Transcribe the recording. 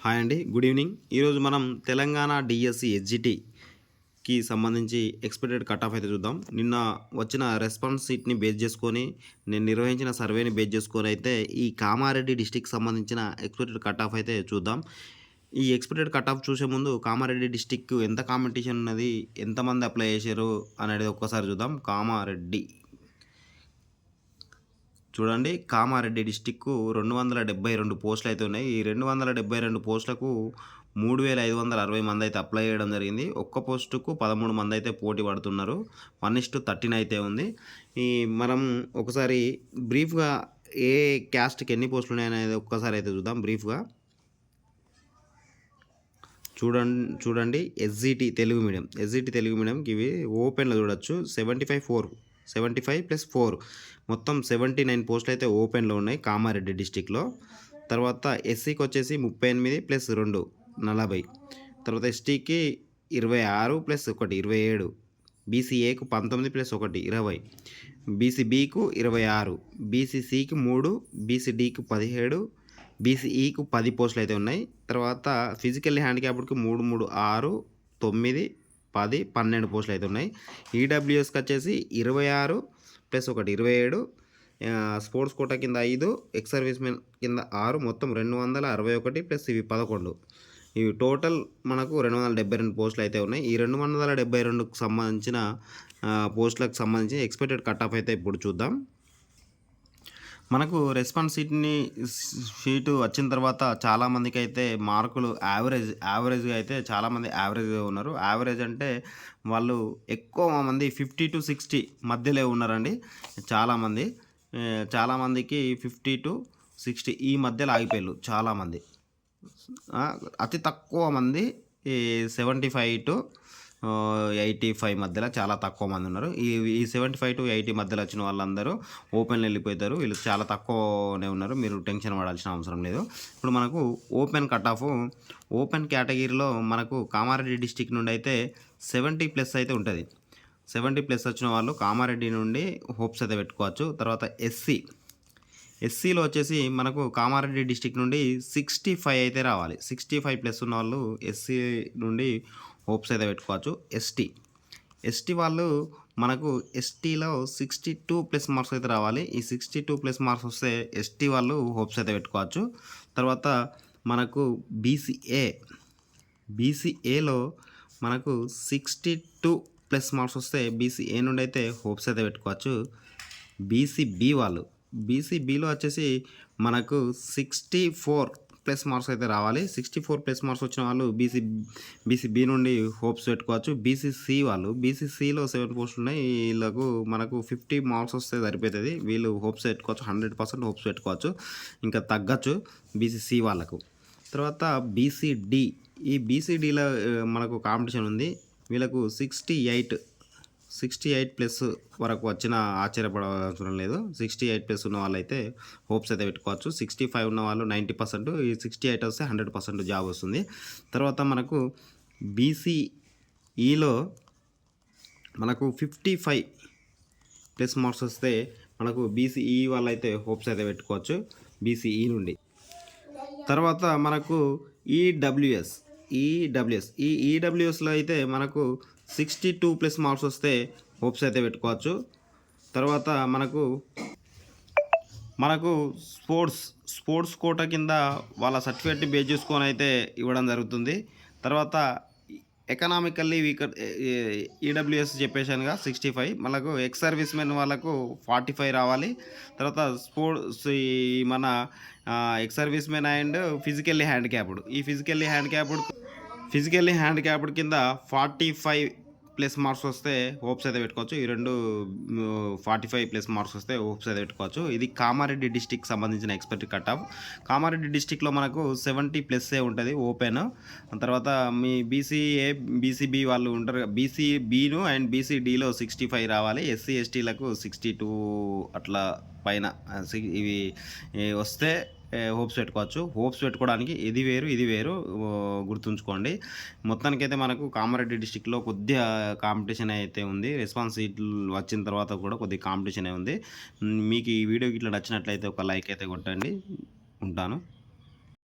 Hi అండి, good evening. ఈరోజు మనం తెలంగాణ డిఎస్సి హెచ్జిటికి సంబంధించి ఎక్స్పెక్టెడ్ కట్ ఆఫ్ అయితే చూద్దాం. నిన్న వచ్చిన రెస్పాన్స్ షీట్ని బేస్ చేసుకొని నేను నిర్వహించిన సర్వేని బేస్ చేసుకొని అయితే ఈ కామారెడ్డి డిస్టిక్ సంబంధించిన ఎక్స్పెక్టెడ్ కట్ ఆఫ్ అయితే చూద్దాం. ఈ ఎక్స్పెక్టెడ్ కట్ ఆఫ్ చూసే ముందు కామారెడ్డి డిస్టిక్ ఎంత కాంపిటీషన్ ఉన్నది, ఎంతమంది అప్లై చేశారు అనేది ఒక్కసారి చూద్దాం. చూడండి, కామారెడ్డి డిస్టిక్ 272 పోస్టులు అయితే ఉన్నాయి. ఈ 272 పోస్టులకు 3560 మంది అయితే అప్లై చేయడం జరిగింది. ఒక్క పోస్టుకు 13 మంది అయితే పోటీ పడుతున్నారు. 1:13 అయితే ఉంది. మనం ఒకసారి బ్రీఫ్గా ఏ క్యాస్ట్కి ఎన్ని పోస్టులు ఉన్నాయనేది ఒక్కసారి అయితే చూద్దాం బ్రీఫ్గా. చూడండి ఎస్జిటి తెలుగు మీడియంకి ఇవి ఓపెన్లో చూడొచ్చు. 75+4 మొత్తం 79 పోస్టులు అయితే ఓపెన్లో ఉన్నాయి కామారెడ్డి డిస్టిక్లో. తర్వాత ఎస్సీకి వచ్చేసి 38 + 2 40. తర్వాత ఎస్టీకి 26+1 27. బీసీఏకు 19 + 1 20. బీసీబీకు 26. బీసీసీకి 3. బీసీడీకి 17. బీసీఈకు 10 పోస్టులు అయితే ఉన్నాయి. తర్వాత ఫిజికల్లీ హ్యాండిక్యాప్డ్కి 3, 3, 6, 9, 10, 12 పోస్టులు అయితే ఉన్నాయి. ఈడబ్ల్యూఎస్కి వచ్చేసి 26 + 1 27. స్పోర్ట్స్ కోటా కింద 5, ఎక్స్ సర్వీస్ మెన్ కింద 6, మొత్తం 261 ప్లస్ ఇవి 11. ఇవి టోటల్ మనకు 272 పోస్టులు అయితే ఉన్నాయి. ఈ 272కు సంబంధించిన పోస్టులకు సంబంధించి ఎక్స్పెక్టెడ్ కట్ ఆఫ్ అయితే ఇప్పుడు చూద్దాం. మనకు రెస్పాన్స్ షీటు వచ్చిన తర్వాత చాలామందికి అయితే మార్కులు యావరేజ్గా అయితే చాలామంది యావరేజ్గా ఉన్నారు. యావరేజ్ అంటే వాళ్ళు ఎక్కువ మంది 50 to 60 మధ్యలో ఉన్నారండి. చాలామందికి 50 to 60 ఈ మధ్యలో ఆగిపోయారు చాలామంది. అతి తక్కువ మంది 75 to 85 మధ్యలో చాలా తక్కువ మంది ఉన్నారు. ఈ 75 to 80 మధ్యలో వచ్చిన వాళ్ళందరూ ఓపెన్లో వెళ్ళిపోతారు. వీళ్ళు చాలా తక్కువనే ఉన్నారు. మీరు టెన్షన్ పడాల్సిన అవసరం లేదు. ఇప్పుడు మనకు ఓపెన్ కట్ ఆఫ్ ఓపెన్ కేటగిరీలో మనకు కామారెడ్డి డిస్టిక్ నుండి అయితే 70+ అయితే ఉంటుంది. 70+ వచ్చిన వాళ్ళు కామారెడ్డి నుండి హోప్స్ అయితే పెట్టుకోవచ్చు. తర్వాత ఎస్సీలో వచ్చేసి మనకు కామారెడ్డి డిస్టిక్ నుండి 65 అయితే రావాలి. 65+ ఉన్న వాళ్ళు ఎస్సీ నుండి హోప్స్ అయితే పెట్టుకోవచ్చు. ఎస్టీ వాళ్ళు మనకు ఎస్టీలో 62+ మార్క్స్ అయితే రావాలి. ఈ 62+ మార్క్స్ వస్తే ఎస్టీ వాళ్ళు హోప్స్ అయితే పెట్టుకోవచ్చు. తర్వాత మనకు బీసీఏలో మనకు 62+ మార్క్స్ వస్తే బీసీఏ నుండి అయితే హోప్స్ అయితే పెట్టుకోవచ్చు. బీసీబీలో వచ్చేసి మనకు 64+ మార్క్స్ అయితే రావాలి. 64+ మార్క్స్ వచ్చిన వాళ్ళు బీసీబీ నుండి హోప్స్ పెట్టుకోవచ్చు. బీసీసీలో 7 పోస్టులు ఉన్నాయి. వీళ్ళకు మనకు 50 మార్క్స్ వస్తే సరిపోతుంది. వీళ్ళు హోప్స్ పెట్టుకోవచ్చు. 100% హోప్స్ పెట్టుకోవచ్చు. ఇంకా తగ్గచ్చు బీసీసీ వాళ్ళకు. తర్వాత ఈ బీసీడీలో మనకు కాంపిటీషన్ ఉంది. వీళ్ళకు 68+ వరకు వచ్చిన ఆశ్చర్యపడవసరం లేదు. 68+ ఉన్న వాళ్ళైతే హోప్స్ అయితే పెట్టుకోవచ్చు. 65 ఉన్న వాళ్ళు 90%, ఈ 68 వస్తే 100% జాబ్ వస్తుంది. తర్వాత మనకు బీసీఈలో మనకు 55+ మార్క్స్ వస్తే మనకు బీసీఈ వాళ్ళైతే హోప్స్ అయితే పెట్టుకోవచ్చు బీసీఈ నుండి. తర్వాత మనకు ఈడబ్ల్యూఎస్ ఈ ఈడబ్ల్యూఎస్లో అయితే మనకు 62+ మార్క్స్ వస్తే హోప్స్ అయితే పెట్టుకోవచ్చు. తర్వాత మనకు స్పోర్ట్స్ కోటా కింద వాళ్ళ సర్టిఫికేట్ని బేస్ చేసుకొని అయితే ఇవ్వడం జరుగుతుంది. తర్వాత ఎకనామికల్లీ వీకర్ ఈడబ్ల్యూఎస్ చెప్పేశానుగా 65. మనకు ఎక్స్ సర్వీస్ మెన్ వాళ్ళకు 45 రావాలి. తర్వాత మన ex service men and physically handicapped కింద 45+ మార్క్స్ వస్తే హోప్స్ అయితే పెట్టుకోవచ్చు. ఈ రెండు 45+ మార్క్స్ వస్తే హోప్స్ అయితే పెట్టుకోవచ్చు. ఇది కామారెడ్డి డిస్టిక్ సంబంధించిన ఎక్స్పెక్టెడ్ కట్ ఆఫ్. కామారెడ్డి డిస్టిక్లో మనకు 70+ ఉంటుంది ఓపెన్. తర్వాత మీ బీసీబీ వాళ్ళు ఉంటారు. బీసీబీను అండ్ బీసీడీలో 65 రావాలి. ఎస్సీ ఎస్టీలకు 62 అట్లా పైన ఇవి వస్తే హోప్స్ పెట్టుకోవచ్చు. హోప్స్ పెట్టుకోవడానికి ఇది వేరు గుర్తుంచుకోండి. మొత్తానికైతే మనకు కామారెడ్డి డిస్టిక్లో కొద్దిగా కాంపిటీషన్ అయితే ఉంది. రెస్పాన్స్ సీట్లు వచ్చిన తర్వాత కూడా కొద్దిగా కాంపిటీషన్ ఉంది. మీకు ఈ వీడియోకి ఇట్లా నచ్చినట్లయితే ఒక లైక్ అయితే కొట్టండి. ఉంటాను.